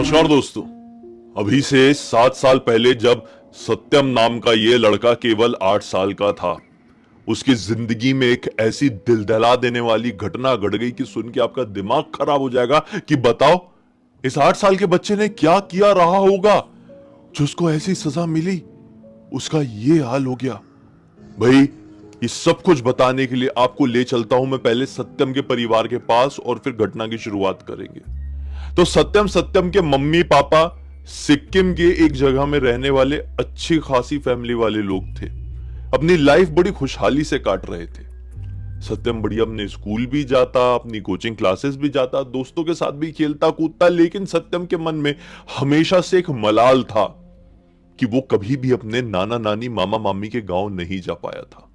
नमस्कार दोस्तों। अभी से 7 साल पहले जब सत्यम नाम का ये लड़का केवल 8 साल का था, उसकी जिंदगी में एक ऐसी दिल दहला देने वाली घटना घट गई कि सुन के आपका दिमाग खराब हो जाएगा कि बताओ इस 8 साल के बच्चे ने क्या किया रहा होगा जो उसको ऐसी सजा मिली। उसका ये हाल हो गया। भाई, ये सब कुछ बताने के लिए आपको ले चलता हूं मैं पहले सत्यम के परिवार के पास और फिर घटना की शुरुआत करेंगे। तो सत्यम के मम्मी पापा सिक्किम के एक जगह में रहने वाले अच्छी खासी फैमिली वाले लोग थे। अपनी लाइफ बड़ी खुशहाली से काट रहे थे। सत्यम बढ़िया अपने स्कूल भी जाता, अपनी कोचिंग क्लासेस भी जाता, दोस्तों के साथ भी खेलता कूदता, लेकिन सत्यम के मन में हमेशा से एक मलाल था कि वो कभी भी अपने नाना नानी मामा मामी के गांव नहीं जा पाया था,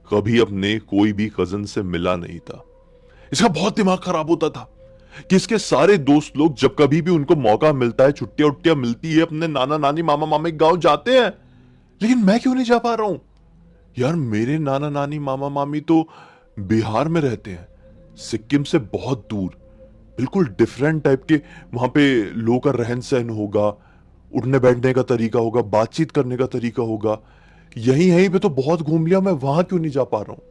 कभी अपने कोई भी कजन से मिला नहीं था। इसका बहुत दिमाग खराब होता था कि इसके सारे दोस्त लोग जब कभी भी उनको मौका मिलता है, छुट्टियां उट्टियां मिलती है, अपने नाना नानी मामा मामी के गांव जाते हैं, लेकिन मैं क्यों नहीं जा पा रहा हूं। यार, मेरे नाना नानी मामा मामी तो बिहार में रहते हैं, सिक्किम से बहुत दूर, बिल्कुल डिफरेंट टाइप के वहां पे लोगों का रहन सहन होगा, उठने बैठने का तरीका होगा, बातचीत करने का तरीका होगा। यहीं यहीं पे तो बहुत घूम लिया, मैं वहां क्यों नहीं जा पा रहा हूं।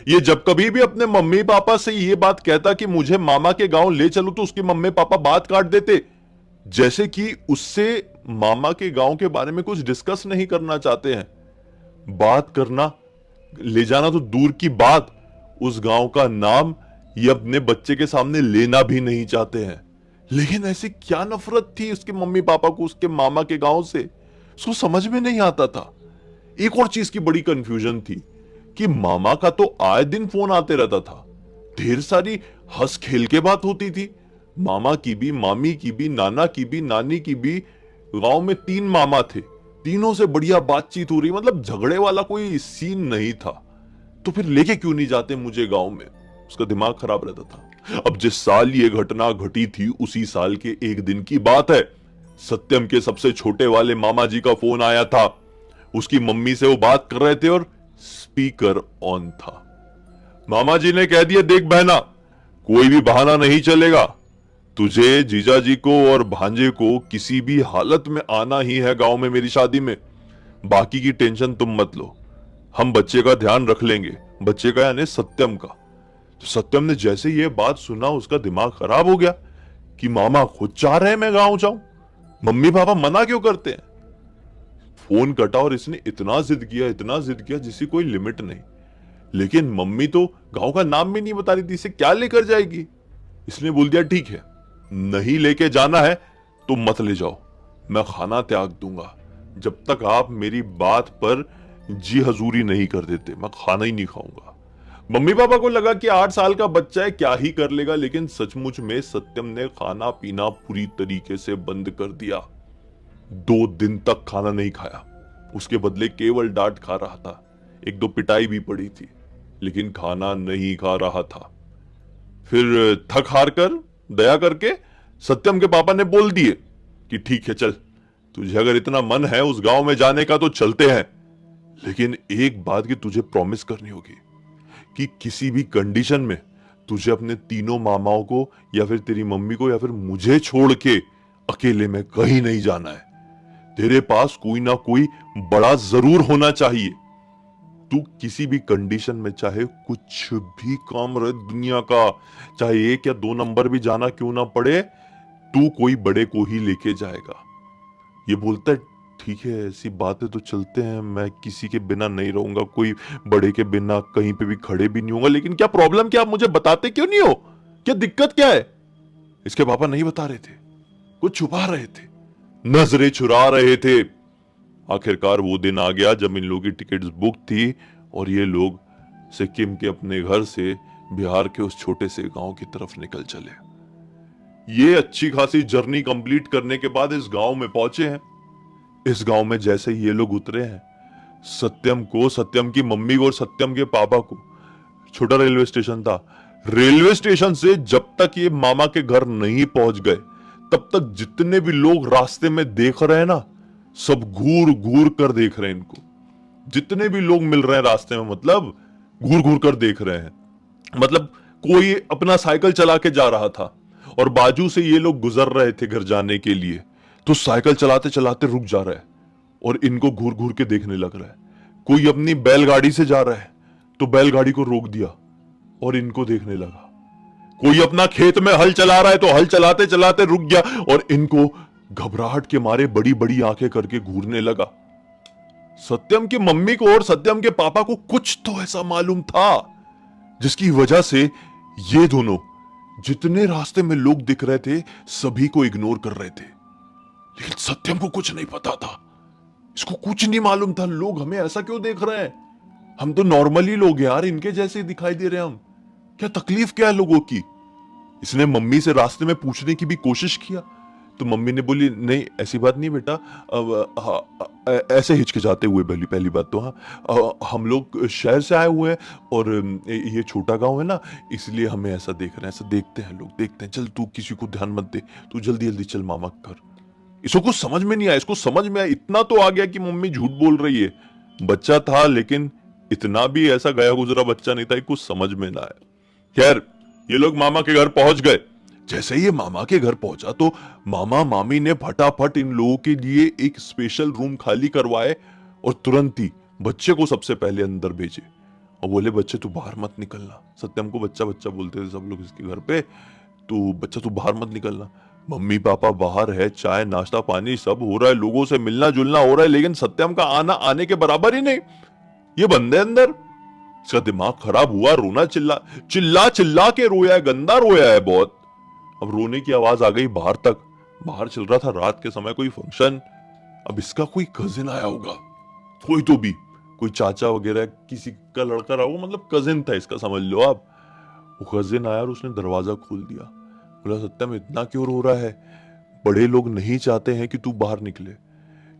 ये जब कभी भी अपने मम्मी पापा से ये बात कहता कि मुझे मामा के गांव ले चलो, तो उसके मम्मी पापा बात काट देते, जैसे कि उससे मामा के गांव के बारे में कुछ डिस्कस नहीं करना चाहते हैं। बात करना, ले जाना तो दूर की बात, उस गांव का नाम ये अपने बच्चे के सामने लेना भी नहीं चाहते हैं। लेकिन ऐसी क्या नफरत थी उसके मम्मी पापा को उसके मामा के गांव से, उसको समझ में नहीं आता था। एक और चीज की बड़ी कंफ्यूजन थी कि मामा का तो आए दिन फोन आते रहता था, ढेर सारी हंस खेल के बात होती थी, मामा की भी, मामी की भी, नाना की भी, नानी की भी। गांव में 3 मामा थे, तीनों से बढ़िया बातचीत हो रही, मतलब झगड़े वाला कोई सीन नहीं था। तो फिर लेके क्यों नहीं जाते मुझे गांव में, उसका दिमाग खराब रहता था। अब जिस साल ये घटना घटी थी उसी साल के एक दिन की बात है। सत्यम के सबसे छोटे वाले मामा जी का फोन आया था। उसकी मम्मी से वो बात कर रहे थे और स्पीकर ऑन था। मामा जी ने कह दिया, देख बहना, कोई भी बहाना नहीं चलेगा, तुझे जीजा जी को और भांजे को किसी भी हालत में आना ही है गांव में मेरी शादी में। बाकी की टेंशन तुम मत लो, हम बच्चे का ध्यान रख लेंगे, बच्चे का यानी सत्यम का। तो सत्यम ने जैसे ये बात सुना उसका दिमाग खराब हो गया कि मामा खुद चाह रहे हैं मैं गांव जाऊं, मम्मी पापा मना क्यों करते हैं। फोन कटा और इसने इतना जिद किया, इतना जिद किया जिसकी कोई लिमिट नहीं। लेकिन मम्मी तो गांव का नाम भी नहीं बता रही थी, इसे क्या लेकर जाएगी। इसने बोल दिया, ठीक है, नहीं लेके जाना है तो मत ले जाओ, मैं खाना त्याग दूंगा जब तक आप मेरी बात पर जी हजूरी नहीं कर देते, मैं खाना ही नहीं खाऊंगा। मम्मी पापा को लगा कि 8 साल का बच्चा है, क्या ही कर लेगा, लेकिन सचमुच में सत्यम ने खाना पीना पूरी तरीके से बंद कर दिया। 2 दिन तक खाना नहीं खाया, उसके बदले केवल डांट खा रहा था, 1-2 पिटाई भी पड़ी थी, लेकिन खाना नहीं खा रहा था। फिर थक हार कर, दया करके सत्यम के पापा ने बोल दिए कि ठीक है, चल, तुझे अगर इतना मन है उस गांव में जाने का तो चलते हैं, लेकिन एक बात की तुझे प्रॉमिस करनी होगी कि किसी भी कंडीशन में तुझे अपने तीनों मामाओं को या फिर तेरी मम्मी को या फिर मुझे छोड़ के अकेले में कहीं नहीं जाना है। तेरे पास कोई ना कोई बड़ा जरूर होना चाहिए। तू किसी भी कंडीशन में, चाहे कुछ भी काम रहे दुनिया का, चाहे 1 या 2 नंबर भी जाना क्यों ना पड़े, तू कोई बड़े को ही लेके जाएगा। ये बोलता है, ठीक है, ऐसी बात है तो चलते हैं, मैं किसी के बिना नहीं रहूंगा, कोई बड़े के बिना कहीं पे भी खड़े भी नहीं होगा। लेकिन क्या प्रॉब्लम, क्या आप मुझे बताते क्यों नहीं हो, क्या दिक्कत क्या है। इसके पापा नहीं बता रहे थे, कुछ छुपा रहे थे, नजरें चुरा रहे थे। आखिरकार वो दिन आ गया जब इन लोगों की टिकट्स बुक थी और ये लोग सिक्किम के अपने घर से बिहार के उस छोटे से गांव की तरफ निकल चले। ये अच्छी खासी जर्नी कंप्लीट करने के बाद इस गांव में पहुंचे हैं। इस गांव में जैसे ही ये लोग उतरे हैं, सत्यम को, सत्यम की मम्मी को और सत्यम के पापा को, छोटा रेलवे स्टेशन था, रेलवे स्टेशन से जब तक ये मामा के घर नहीं पहुंच गए तब तक जितने भी लोग रास्ते में देख रहे हैं ना, सब घूर घूर कर देख रहे हैं इनको। जितने भी लोग मिल रहे हैं रास्ते में, मतलब घूर घूर कर देख रहे हैं। मतलब कोई अपना साइकिल चला के जा रहा था और बाजू से ये लोग गुजर रहे थे घर जाने के लिए। तो साइकिल चलाते चलाते रुक जा रहा है और इनको घूर घूर के देखने लग रहा है। कोई अपनी बैलगाड़ी से जा रहा है तो बैलगाड़ी को रोक दिया और इनको देखने लगा। कोई अपना खेत में हल चला रहा है तो हल चलाते चलाते रुक गया और इनको घबराहट के मारे बड़ी बड़ी आंखें करके घूरने लगा। सत्यम की मम्मी को और सत्यम के पापा को कुछ तो ऐसा मालूम था जिसकी वजह से ये दोनों जितने रास्ते में लोग दिख रहे थे सभी को इग्नोर कर रहे थे। लेकिन सत्यम को कुछ नहीं पता था, इसको कुछ नहीं मालूम था लोग हमें ऐसा क्यों देख रहे हैं। हम तो नॉर्मली लोग हैं यार, इनके जैसे ही दिखाई दे रहे हैं हम, क्या तकलीफ क्या है लोगों की। इसने मम्मी से रास्ते में पूछने की भी कोशिश किया तो मम्मी ने बोली नहीं ऐसी बात नहीं बेटा, ऐसे हिचकिचाते हुए पहली पहली बात तो हाँ, हम लोग शहर से आए हुए हैं और ये छोटा गांव है ना इसलिए हमें ऐसा देख रहे हैं, ऐसा देखते हैं लोग, देखते हैं, चल तू किसी को ध्यान मत दे, तू जल्दी जल्दी चल मामा कर। इसको कुछ समझ में नहीं आया, इसको समझ में आया इतना तो आ गया कि मम्मी झूठ बोल रही है। बच्चा था लेकिन इतना भी ऐसा गया गुजरा बच्चा नहीं था, कुछ समझ में ना आया। खैर ये लोग मामा के घर पहुंच गए। जैसे ही ये मामा के घर पहुंचा तो मामा मामी ने फटाफट इन लोगों के लिए एक स्पेशल रूम खाली करवाए और तुरंत ही बच्चे को सबसे पहले अंदर भेजे और बोले बच्चे तू बाहर मत निकलना। सत्यम को बच्चा बच्चा बोलते थे सब लोग इसके घर पे, तू बच्चा तू बाहर मत निकलना। मम्मी पापा बाहर है, चाय नाश्ता पानी सब हो रहा है, लोगों से मिलना जुलना हो रहा है, लेकिन सत्यम का आना आने के बराबर ही नहीं। ये बंदे अंदर, इसका दिमाग खराब हुआ, रोना चिल्ला चिल्ला चिल्ला के रोया है, गंदा रोया है बहुत। अब रोने की आवाज आ गई बाहर तक। बाहर चल रहा था रात के समय कोई फंक्शन। अब इसका कोई कजिन आया होगा, कोई तो भी कोई चाचा वगैरह किसी का लड़का रहा होगा, मतलब कजिन था इसका, समझ लो आप। वो कजिन आया और उसने दरवाजा खोल दिया। बोला सत्यम इतना क्यों रो रहा है, बड़े लोग नहीं चाहते हैं कि तू बाहर निकले।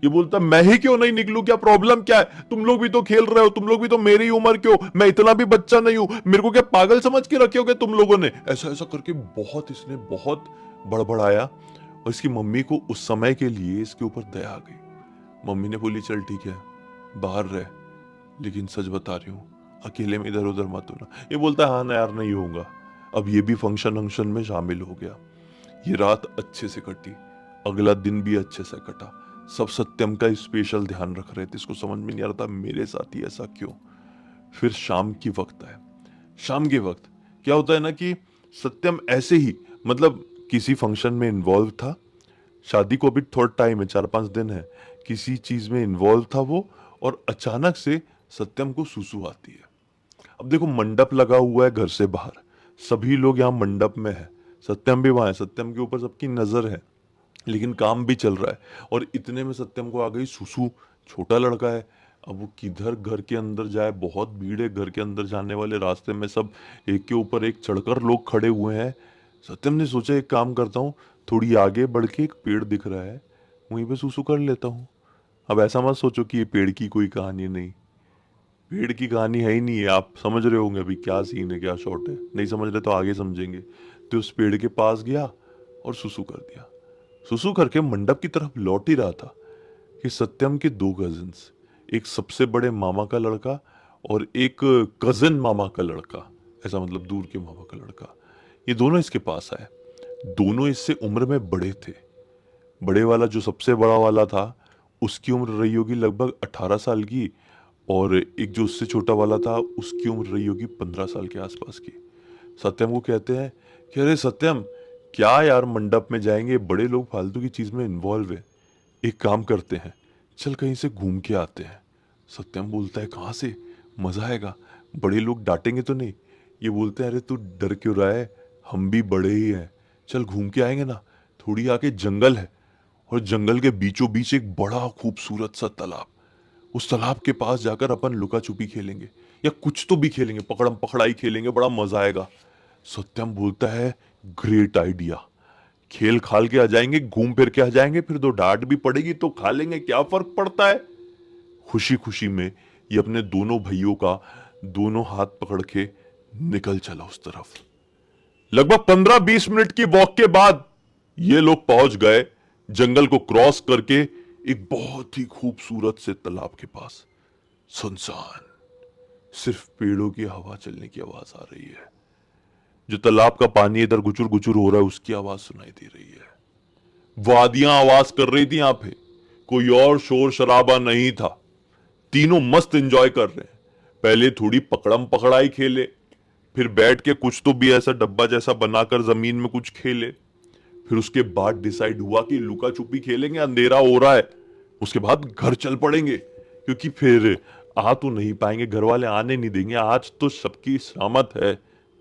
ये बोलता मैं ही क्यों नहीं निकलूं, क्या प्रॉब्लम क्या है, तुम लोग भी तो खेल रहे हो, तुम लोग भी तो मेरी उम्र के हो, मैं इतना भी बच्चा नहीं हूं, मेरे को क्या पागल समझ के रखे होगे तुम लोगों ने। ऐसा ऐसा करके इसने बहुत बड़बड़ाया और इसकी मम्मी को उस समय के लिए इसके ऊपर दया आ गई। मम्मी ने बोली चल ठीक है बाहर रह, लेकिन सच बता रही हूँ अकेले में इधर उधर मत होना। ये बोलता हाँ ना यार नहीं होऊंगा। अब ये भी फंक्शन में शामिल हो गया। ये रात अच्छे से कटी, अगला दिन भी अच्छे से कटा। सब सत्यम का स्पेशल ध्यान रख रहे थे, इसको समझ में नहीं आ रहा था मेरे साथ ही ऐसा क्यों। फिर शाम की वक्त आया। शाम के वक्त क्या होता है ना कि सत्यम ऐसे ही मतलब किसी फंक्शन में इन्वॉल्व था, शादी को अभी थोड़ा टाइम है, 4-5 दिन है, किसी चीज में इन्वॉल्व था वो, और अचानक से सत्यम को सुसु आती है। अब देखो मंडप लगा हुआ है घर से बाहर, सभी लोग यहाँ मंडप में है, सत्यम भी वहां है, सत्यम के ऊपर सबकी नजर है, लेकिन काम भी चल रहा है। और इतने में सत्यम को आ गई सुसु। छोटा लड़का है, अब वो किधर घर के अंदर जाए, बहुत भीड़ है घर के अंदर जाने वाले रास्ते में, सब एक के ऊपर एक चढ़कर लोग खड़े हुए हैं। सत्यम ने सोचा एक काम करता हूँ, थोड़ी आगे बढ़ के एक पेड़ दिख रहा है वहीं पे सुसु कर लेता हूँ। अब ऐसा मत सोचो कि ये पेड़ की कोई कहानी नहीं, पेड़ की कहानी है ही नहीं है, आप समझ रहे होंगे अभी क्या सीन है क्या शॉट है, नहीं समझ रहे तो आगे समझेंगे। तो उस पेड़ के पास गया और सुसु कर दिया। सुसु करके मंडप की तरफ लौट ही रहा था कि सत्यम के 2 कजिन्स, एक सबसे बड़े मामा का लड़का और एक कजिन मामा का लड़का, ऐसा मतलब दूर के मामा का लड़का, ये दोनों इसके पास आए। दोनों इससे उम्र में बड़े थे। बड़े वाला जो सबसे बड़ा वाला था उसकी उम्र रही होगी लगभग 18 साल की, और एक जो उससे छोटा वाला था उसकी उम्र रही होगी 15 साल के आसपास की। सत्यम को कहते हैं कि अरे सत्यम क्या यार मंडप में जाएंगे, बड़े लोग फालतू की चीज में इन्वॉल्व है, एक काम करते हैं चल कहीं से घूम के आते हैं। सत्यम बोलता है कहाँ से, मजा आएगा, बड़े लोग डांटेंगे तो नहीं। ये बोलते हैं अरे तू डर क्यों रहा है, हम भी बड़े ही हैं, चल घूम के आएंगे ना। थोड़ी आके जंगल है और जंगल के बीचों बीच एक बड़ा खूबसूरत सा तालाब, उस तालाब के पास जाकर अपन लुका छुपी खेलेंगे या कुछ तो भी खेलेंगे, पकड़म पकड़ाई खेलेंगे, बड़ा मजा आएगा। सत्यम बोलता है ग्रेट आइडिया, खेल खाल के आ जाएंगे, घूम फिर के आ जाएंगे, फिर 2 डांट भी पड़ेगी तो खा लेंगे, क्या फर्क पड़ता है। खुशी खुशी में ये अपने दोनों भाइयों का दोनों हाथ पकड़ के निकल चला उस तरफ। लगभग 15-20 मिनट की वॉक के बाद ये लोग पहुंच गए जंगल को क्रॉस करके एक बहुत ही खूबसूरत से तालाब के पास। सुनसान, सिर्फ पेड़ों की हवा चलने की आवाज आ रही है। जो तालाब का पानी इधर गुचुर गुचुर हो रहा है उसकी आवाज सुनाई दे रही है। वादियां आवाज कर रही थी यहां पे, कोई और शोर शराबा नहीं था। तीनों मस्त एंजॉय कर रहे हैं। पहले थोड़ी पकड़म पकड़ाई खेले, फिर बैठ के कुछ तो भी ऐसा डब्बा जैसा बनाकर जमीन में कुछ खेले। फिर उसके बाद डिसाइड हुआ कि लुका छुपी खेलेंगे, अंधेरा हो रहा है। उसके बाद घर चल पड़ेंगे, क्योंकि फिर आ तो नहीं पाएंगे, घर वाले आने नहीं देंगे। आज तो सबकी सहमत है,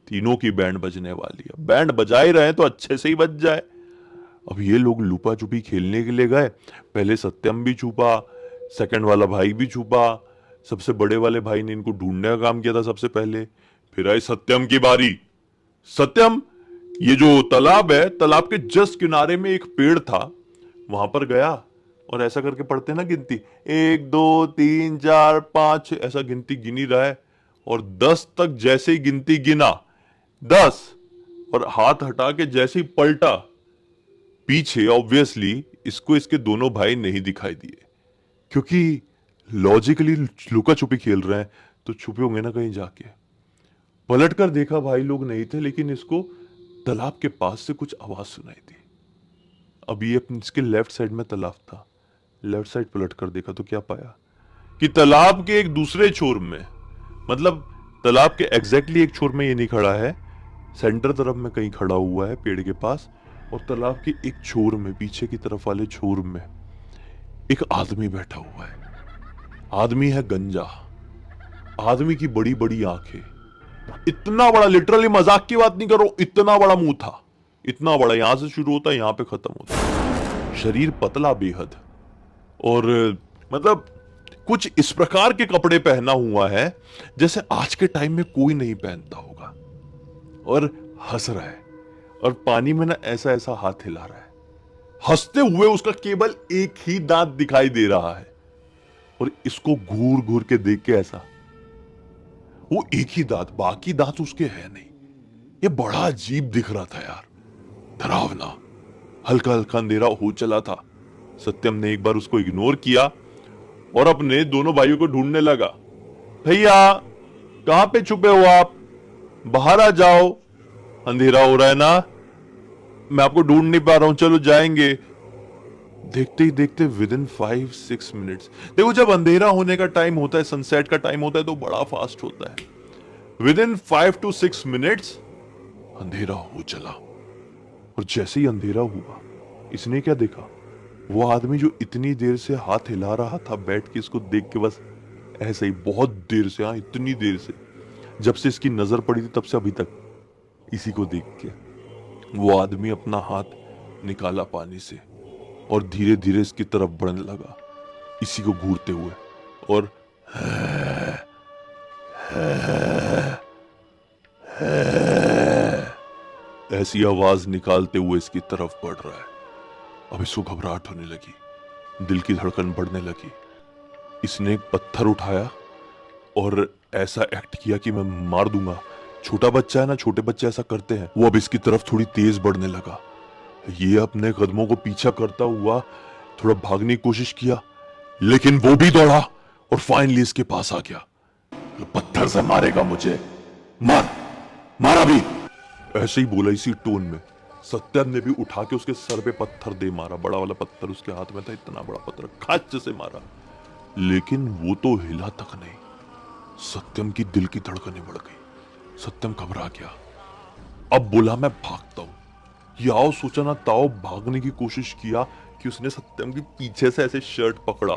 तीनों की बैंड बजने वाली है। बैंड बजा ही रहे तो अच्छे से ही बज जाए। अब ये लोग लुका छुपी खेलने के लिए गए। पहले सत्यम भी छुपा, सेकंड वाला भाई भी छुपा। सबसे बड़े वाले भाई ने इनको ढूंढने का काम किया था सबसे पहले। फिर आई सत्यम की बारी। सत्यम ये जो तालाब है, तालाब के जस्ट किनारे में एक पेड़ था, वहां पर गया और ऐसा करके पढ़ते ना गिनती, 1 2 3 4 5, ऐसा गिनती गिनी रहा है। और 10 तक जैसे ही गिनती गिना, 10, और हाथ हटा के जैसे ही पलटा, पीछे ऑब्वियसली इसको इसके दोनों भाई नहीं दिखाई दिए, क्योंकि लॉजिकली लुका छुपी खेल रहे हैं तो छुपे होंगे ना कहीं जाके। पलट कर देखा, भाई लोग नहीं थे, लेकिन इसको तालाब के पास से कुछ आवाज सुनाई दी। अब ये इसके लेफ्ट साइड में तालाब था। लेफ्ट साइड पलट कर देखा तो क्या पाया कि तालाब के एक दूसरे छोर में, मतलब तालाब के एग्जैक्टली एक छोर में ये नहीं खड़ा है, सेंटर तरफ में कहीं खड़ा हुआ है पेड़ के पास। और तालाब के एक छोर में, पीछे की तरफ वाले छोर में, एक आदमी बैठा हुआ है। आदमी है गंजा। आदमी की बड़ी बड़ी आंखें, इतना बड़ा, लिटरली मजाक की बात नहीं कर रहा हूं, इतना बड़ा मुंह था, इतना बड़ा, यहां से शुरू होता है यहां पे खत्म होता है। शरीर पतला बेहद, और मतलब कुछ इस प्रकार के कपड़े पहना हुआ है जैसे आज के टाइम में कोई नहीं पहनता होगा। और हंस रहा है, और पानी में ना ऐसा ऐसा हाथ हिला रहा है। हंसते हुए उसका केवल एक ही दांत दिखाई दे रहा है, और इसको घूर घूर के देख के ऐसा, वो एक ही दांत, बाकी दांत उसके है नहीं। ये बड़ा अजीब दिख रहा था यार, डरावना। हल्का हल्का अंधेरा हो चला था। सत्यम ने एक बार उसको इग्नोर किया और अपने दोनों भाइयों को ढूंढने लगा। भैया कहां पे छुपे हो आप, बाहर आ जाओ, अंधेरा हो रहा है ना, मैं आपको ढूंढ नहीं पा रहा हूं, चलो जाएंगे। देखते ही देखते विद इन 5-6 मिनट्स, देखो जब अंधेरा होने का टाइम होता है, सनसेट का टाइम होता है, तो बड़ा फास्ट होता है। विद इन 5 to 6 मिनट्स अंधेरा हो चला। और जैसे ही अंधेरा हुआ, इसने क्या देखा, वो आदमी जो इतनी देर से हाथ हिला रहा था बैठ के, इसको देख के बस ऐसे ही, बहुत देर से, हाँ इतनी देर से, जब से इसकी नजर पड़ी थी तब से अभी तक इसी को देख के वो आदमी अपना हाथ निकाला पानी से और धीरे धीरे इसकी तरफ बढ़ने लगा, इसी को घूरते हुए, और ऐसी आवाज निकालते हुए इसकी तरफ बढ़ रहा है। अब इसको घबराहट होने लगी, दिल की धड़कन बढ़ने लगी। इसने एक पत्थर उठाया और ऐसा एक्ट किया कि मैं मार दूंगा। छोटा बच्चा है ना, छोटे बच्चे ऐसा करते हैं। वो अब इसकी तरफ थोड़ी तेज बढ़ने लगा। ये अपने कदमों को पीछा करता हुआ थोड़ा भागने की कोशिश किया, लेकिन वो भी दौड़ा और फाइनली इसके पास आ गया। पत्थर से मारेगा मुझे, मार, मारा भी, ऐसे ही बोला इसी टोन में। सत्यम ने भी उठा के उसके सर पे पत्थर दे मारा। बड़ा वाला पत्थर उसके हाथ में था, इतना बड़ा पत्थर खच से मारा, लेकिन वो तो हिला तक नहीं। सत्यम की दिल की धड़कनें बढ़ गई। सत्यम घबरा गया। अब बोला मैं भागता हूं। याओ सोचा ना ताओ भागने की कोशिश किया कि उसने सत्यम के पीछे से ऐसे शर्ट पकड़ा,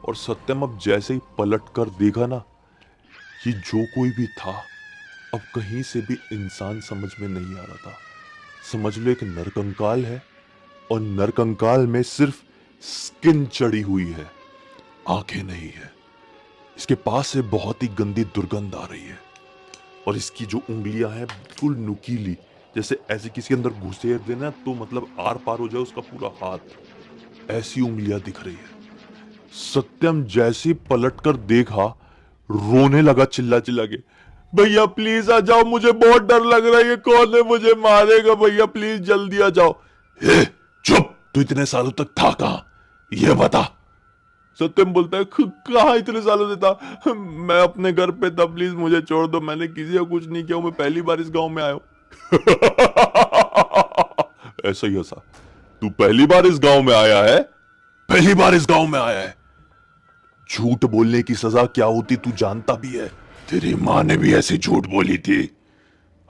और सत्यम अब जैसे ही पलट कर देखा ना, ये जो कोई भी था अब कहीं से भी इंसान समझ में नहीं आ रहा था। समझ लो एक नरकंकाल है, और नरकंकाल में सिर्फ स्किन चढ़ी हुई है, आंखें नहीं है। इसके पास से बहुत ही गंदी दुर्गंध आ रही है, और इसकी जो उंगलियां हैं बिल्कुल नुकीली, जैसे ऐसे किसी के अंदर घुसेर देना तो मतलब आर पार हो जाए उसका पूरा हाथ, ऐसी उंगलियां दिख रही है। सत्यम जैसे पलट कर देखा, रोने लगा चिल्ला चिल्ला के, भैया प्लीज आ जाओ, मुझे बहुत डर लग रहा है, ये कौन है, मुझे मारेगा, भैया प्लीज जल्दी आ जाओ। चुप, तू इतने सालों तक था कहां, ये बता। सत्यम बोलता है कहां इतने सालों से था, मैं अपने घर पे था, प्लीज मुझे छोड़ दो, मैंने किसी को कुछ नहीं किया, मैं पहली बार इस गांव में आया हूं। ऐसा ही हंसा। तू पहली बार इस गांव में आया है? पहली बार इस गांव में आया है? झूठ बोलने की सजा क्या होती तू जानता भी है? तेरी मां ने भी ऐसी झूठ बोली थी,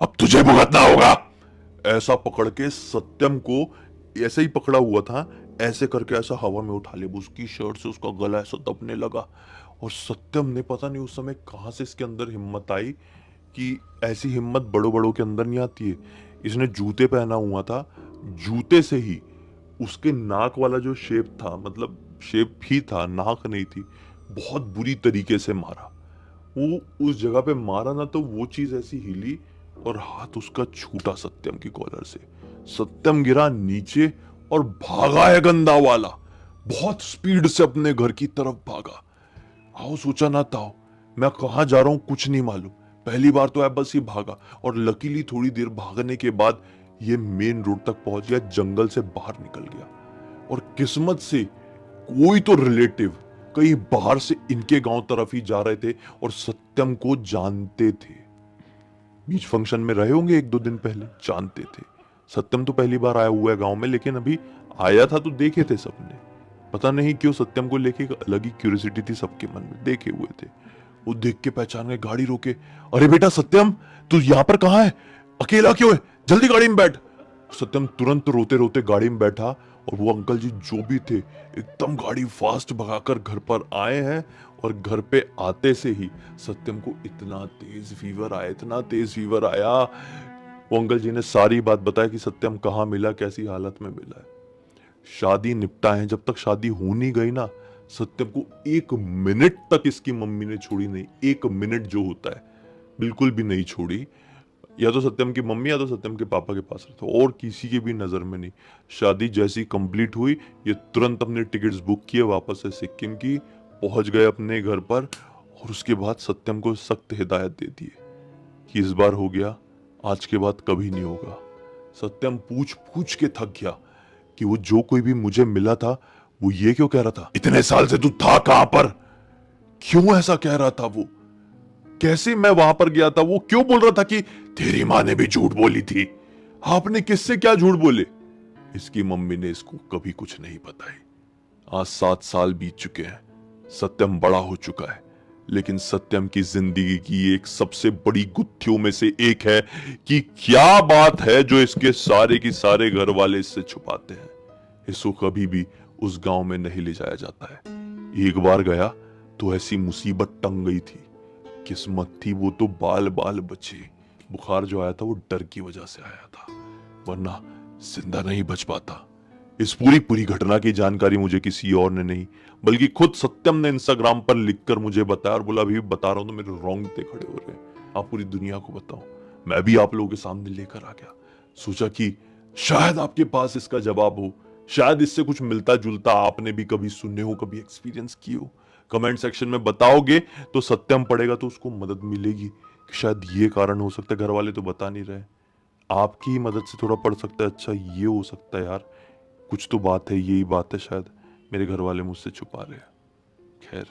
अब तुझे भुगतना होगा। ऐसा पकड़ के सत्यम को, ऐसे ही पकड़ा हुआ था, ऐसे करके ऐसा हवा में उठा ले, उसकी शर्ट से उसका गला ऐसा दबने लगा। और सत्यम ने पता नहीं उस समय कहां से इसके अंदर हिम्मत आई, कि ऐसी हिम्मत बड़ों बड़ों के अंदर नहीं आती है। इसने जूते पहना हुआ था, जूते से ही उसके नाक वाला जो शेप था, मतलब शेप ही था, नाक नहीं थी, बहुत बुरी तरीके से मारा। वो उस जगह पे मारा ना तो वो चीज ऐसी हिली और हाथ उसका छूटा सत्यम की कॉलर से। सत्यम गिरा नीचे और भागा है गंदा वाला, बहुत स्पीड से अपने घर की तरफ भागा। आओ सोचा ना था, मैं कहां जा रहा हूं कुछ नहीं मालूम, पहली बार तो है, बस ही भागा। और लकीली थोड़ी देर भागने के बाद ये मेन रोड तक पहुंच गया, जंगल से बाहर निकल गया। और किस्मत से कोई तो रिलेटिव कहीं बाहर से इनके गांव तरफ ही जा रहे थे और सत्यम को जानते थे। बीच फंक्शन में रहे होंगे एक दो दिन पहले, जानते थे। सत्यम तो पहली बार आया हुआ है गांव में, लेकिन अभी आया था तो देखे थे सबने। पता नहीं क्यों सत्यम को लेके अलग ही क्यूरियोसिटी थी सबके मन में, देखे हुए थे। वो देख के पहचान गए, गाड़ी रोके, अरे बेटा सत्यम, तू यहां पर कहां है, अकेला क्यों है, जल्दी गाड़ी में बैठ। सत्यम तुरंत रोते रोते गाड़ी में बैठा और वो अंकल जी जो भी थे एकदम गाड़ी फास्ट भगाकर घर पर आए हैं। और घर पे आते से ही सत्यम को इतना तेज फीवर आया, इतना तेज फीवर आया। वो अंकल जी ने सारी बात बताया कि सत्यम कहाँ मिला, कैसी हालत में मिला है। शादी निपटाए, जब तक शादी हो नहीं गई ना, सत्यम को एक मिनट तक इसकी मम्मी ने छोड़ी नहीं। एक मिनट जो होता है बिल्कुल भी नहीं छोड़ी। या तो सत्यम की मम्मी या तो सत्यम के पापा के पास रहता, और किसी की भी नजर में नहीं। शादी जैसी कंप्लीट हुई, ये तुरंत अपने टिकट्स बुक किए, वापस से सिक्किम की पहुंच गए अपने घर पर। और उसके बाद सत्यम को सख्त हिदायत दे दी कि इस बार हो गया, आज के बाद कभी नहीं होगा। सत्यम पूछ पूछ के थक गया कि वो जो कोई भी मुझे मिला था वो ये क्यों कह रहा था, इतने साल से तू था कहां पर, क्यों ऐसा कह रहा था, वो कैसे मैं वहां पर गया था, वो क्यों बोल रहा था कि तेरी मां ने भी झूठ बोली थी। आपने किससे क्या झूठ बोले? इसकी मम्मी ने इसको कभी कुछ नहीं बताई। आज 7 साल बीत चुके हैं, सत्यम बड़ा हो चुका है, लेकिन सत्यम की जिंदगी की एक सबसे बड़ी गुत्थियों में से एक है कि क्या बात है जो इसके सारे की सारे घर वाले इससे छुपाते हैं। इसको कभी भी उस गांव में नहीं ले जाया जाता है। एक बार गया तो ऐसी मुसीबत टंग गई थी, किस्मत थी वो तो बाल बाल बचे। बुखार जो आया था वो डर की वजह से आया था, वरना जिंदा नहीं बच पाता। इस पूरी घटना की जानकारी मुझे किसी और ने नहीं, बल्कि खुद सत्यम ने इंस्टाग्राम पर लिखकर मुझे बताया और बोला अभी बता रहा हूं तो मेरे रोंगटे खड़े हो रहे हैं, आप पूरी दुनिया को बताओ। मैं भी आप लोगों के सामने लेकर आ गया, सोचा कि शायद आपके पास इसका जवाब हो, शायद इससे कुछ मिलता जुलता आपने भी कभी सुने हो, कभी एक्सपीरियंस किए हो। कमेंट सेक्शन में बताओगे तो सत्यम पढ़ेगा तो उसको मदद मिलेगी कि शायद ये कारण हो सकता है, घर वाले तो बता नहीं रहे, आपकी ही मदद से थोड़ा पढ़ सकता है, अच्छा ये हो सकता है यार, कुछ तो बात है, यही बात है, शायद मेरे घर वाले मुझसे छुपा रहे हैं। खैर,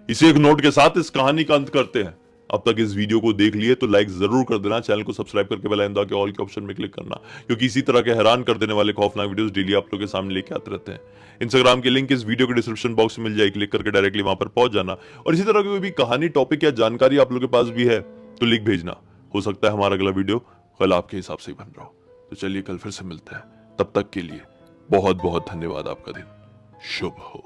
इसी एक नोट के साथ इस कहानी का अंत करते हैं। अब तक इस वीडियो को देख लिए तो लाइक जरूर कर देना, चैनल को सब्सक्राइब करके बेल आइकन दबा के ऑल के ऑप्शन में क्लिक करना, क्योंकि इसी तरह के हैरान कर देने वाले खौफनाक वीडियोस डेली आप लोगों के सामने लेके आते रहते हैं। इंस्टाग्राम की लिंक इस वीडियो के डिस्क्रिप्शन बॉक्स में मिल जाएगी, क्लिक करके डायरेक्टली वहां पर पहुंच जाना। और इसी तरह की कोई भी कहानी, टॉपिक या जानकारी आप लोगों के पास भी है तो लिख भेजना, हो सकता है हमारा अगला वीडियो कल आपके हिसाब से ही बन रहा हो। तो चलिए कल फिर से मिलते हैं, तब तक के लिए बहुत बहुत धन्यवाद। आपका दिन शुभ हो।